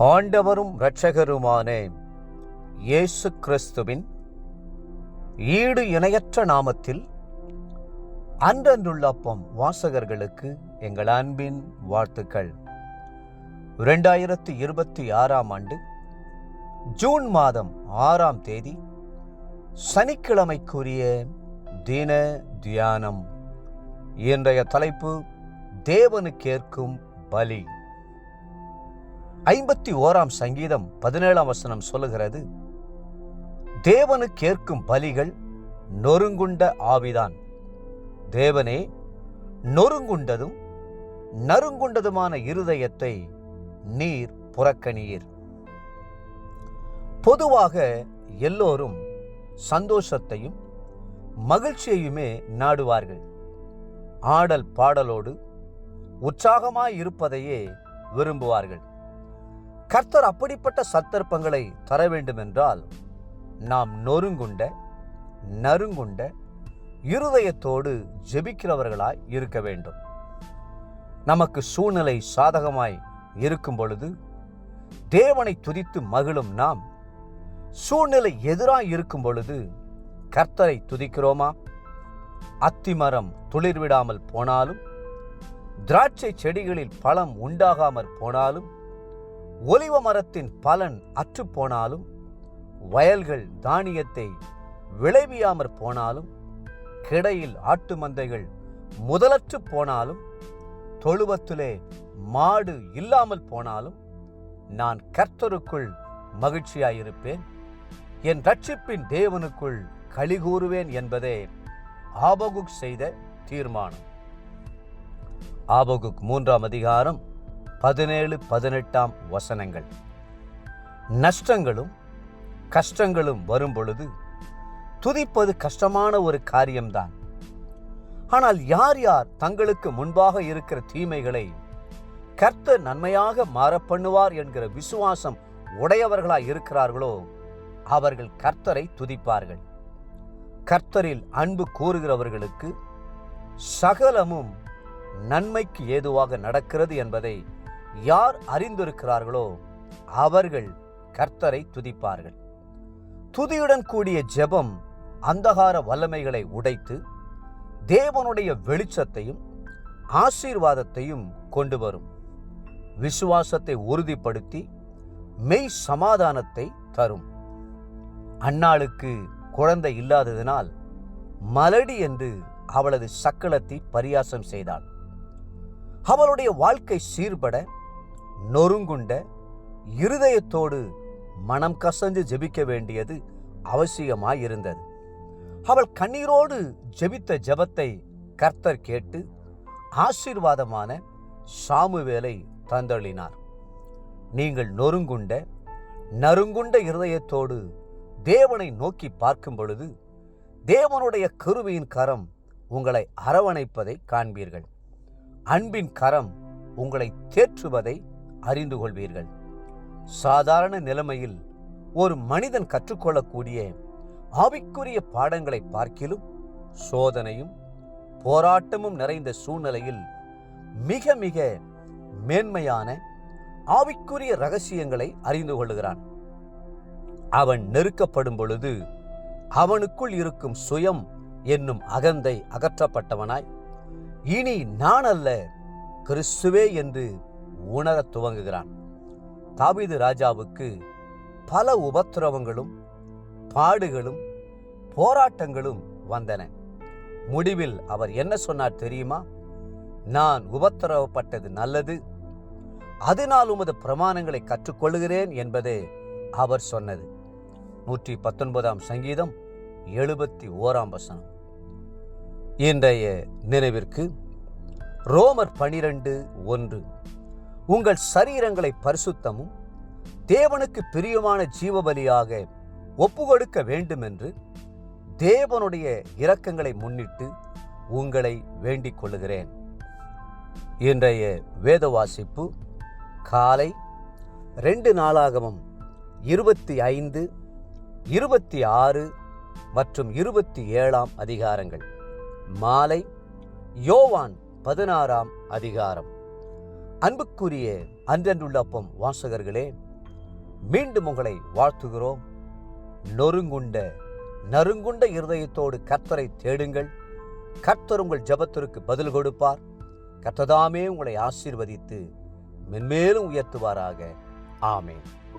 ஆண்டவரும் இரட்சகருமான இயேசு கிறிஸ்துவின் ஈடு இணையற்ற நாமத்தில் அன்றன்றுள்ள அப்பம் வாசகர்களுக்கு எங்கள் அன்பின் வாழ்த்துக்கள். 2026 ஆண்டு ஜூன் மாதம் 6ஆம் தேதி சனிக்கிழமைக்குரிய தின தியானம். இன்றைய தலைப்பு தேவனுக்கேற்கும் பலி. 51ஆம் சங்கீதம் 17ஆம் வசனம் சொல்லுகிறது, தேவனுக்கேற்கும் பலிகள் நொறுங்குண்ட ஆவிதான். தேவனே, நொறுங்குண்டதும் நறுங்குண்டதுமான இருதயத்தை நீர் புறக்கணியீர். பொதுவாக எல்லோரும் சந்தோஷத்தையும் மகிழ்ச்சியையுமே நாடுவார்கள். ஆடல் பாடலோடு உற்சாகமாயிருப்பதையே விரும்புவார்கள். கர்த்தர் அப்படிப்பட்ட சந்தர்ப்பங்களை தர வேண்டுமென்றால் நாம் நொறுங்குண்ட நறுங்குண்ட இருதயத்தோடு ஜெபிக்கிறவர்களாய் இருக்க வேண்டும். நமக்கு சூழ்நிலை சாதகமாய் இருக்கும் பொழுது தேவனை துதித்து மகிழும் நாம், சூழ்நிலை எதிராய் இருக்கும் பொழுது கர்த்தரை துதிக்கிறோமா? அத்திமரம் துளிர்விடாமல் போனாலும், திராட்சை செடிகளில் பழம் உண்டாகாமற் போனாலும், ஒலிவ மரத்தின் பலன் அற்று போனாலும், வயல்கள் தானியத்தை விளைவியாமற் போனாலும், கிடையில் ஆட்டு மந்தைகள் முதலற்று போனாலும், தொழுவத்திலே மாடு இல்லாமல் போனாலும், நான் கர்த்தருக்குள் மகிழ்ச்சியாயிருப்பேன், என் ரட்சிப்பின் தேவனுக்குள் களிகூறுவேன் என்பதே ஆபகுக் செய்த தீர்மானம். ஆபகுக் 3ஆம் அதிகாரம் 17-18 வசனங்கள். நஷ்டங்களும் கஷ்டங்களும் வரும் பொழுது துதிப்பது கஷ்டமான ஒரு காரியம்தான். ஆனால் யார் யார் தங்களுக்கு முன்பாக இருக்கிற தீமைகளை கர்த்தர் நன்மையாக மாறப்பண்ணுவார் என்கிற விசுவாசம் உடையவர்களாய் இருக்கிறார்களோ அவர்கள் கர்த்தரை துதிப்பார்கள். கர்த்தரில் அன்பு கூறுகிறவர்களுக்கு சகலமும் நன்மைக்கு ஏதுவாக நடக்கிறது என்பதை யார் அறிந்திருக்கிறார்களோ அவர்கள் கர்த்தரை துதிப்பார்கள். துதியுடன் கூடிய ஜெபம் அந்தகார வல்லமைகளை உடைத்து தேவனுடைய வெளிச்சத்தையும் ஆசீர்வாதத்தையும் கொண்டு வரும். விசுவாசத்தை உறுதிப்படுத்தி மெய் சமாதானத்தை தரும். அன்னாளுக்கு குழந்தை இல்லாததினால் மலடி என்று அவளது சக்களத்தை பரியாசம் செய்தாள். அவளுடைய வாழ்க்கை சீர்பட நொறுங்குண்ட இருதயத்தோடு மனம் கசந்து ஜெபிக்க வேண்டியது அவசியமாயிருந்தது. அவள் கண்ணீரோடு ஜெபித்த ஜெபத்தை கர்த்தர் கேட்டு ஆசீர்வாதமான சாமுவேலை தந்தளினார். நீங்கள் நொறுங்குண்ட நறுங்குண்ட இருதயத்தோடு தேவனை நோக்கி பார்க்கும் பொழுது தேவனுடைய கிருபையின் கரம் உங்களை அரவணைப்பதை காண்பீர்கள். அன்பின் கரம் உங்களை தேற்றுவதை அறிந்து கொள்வீர்கள். சாதாரண நிலைமையில் ஒரு மனிதன் கற்றுக்கொள்ளக்கூடிய ஆவிக்குரிய பாடங்களை பார்க்கிலும் சோதனையும் போராட்டமும் நிறைந்த சூழ்நிலையில் மிக மிக மேன்மையான ஆவிக்குரிய ரகசியங்களை அறிந்து கொள்கிறான். அவன் நெருக்கப்படும் பொழுது அவனுக்குள் இருக்கும் சுயம் என்னும் அகந்தை அகற்றப்பட்டவனாய், இனி நான் அல்ல கிறிஸ்துவே என்று உணரத் துவங்குகிறான். தாவீது ராஜாவுக்கு பல உபத்திரவங்களும் பாடுகளும் போராட்டங்களும் வந்தன. முடிவில் அவர் என்ன சொன்னார் தெரியுமா? நான் உபத்திரவப்பட்டது நல்லது, அதனால் உமது பிரமாணங்களை கற்றுக்கொள்கிறேன் என்பதே அவர் சொன்னது. 119ஆம் சங்கீதம் 71ஆம் வசனம். இன்றைய நினைவிற்கு ரோமர் 12:1, உங்கள் சரீரங்களை பரிசுத்தமும் தேவனுக்கு பிரியமான ஜீவபலியாக ஒப்புக்கொடுக்க வேண்டும் என்று தேவனுடைய இரக்கங்களை முன்னிட்டு உங்களை வேண்டிக் கொள்ளுகிறேன். இன்றைய வேத வாசிப்பு காலை 2 நாளாகமம் 25, 26 மற்றும் 27ஆம் அதிகாரங்கள். மாலை யோவான் 16ஆம் அதிகாரம். அன்புக்குரிய அன்றன்றுள்ள அப்பம் வாசகர்களே, மீண்டும் உங்களை வாழ்த்துகிறோம். நறுங்குண்ட இருதயத்தோடு கர்த்தரை தேடுங்கள். கர்த்தர் உங்கள் ஜெபத்திற்கு பதில் கொடுப்பார். கர்த்ததாமே உங்களை ஆசீர்வதித்து மென்மேலும் உயர்த்துவாராக. ஆமென்.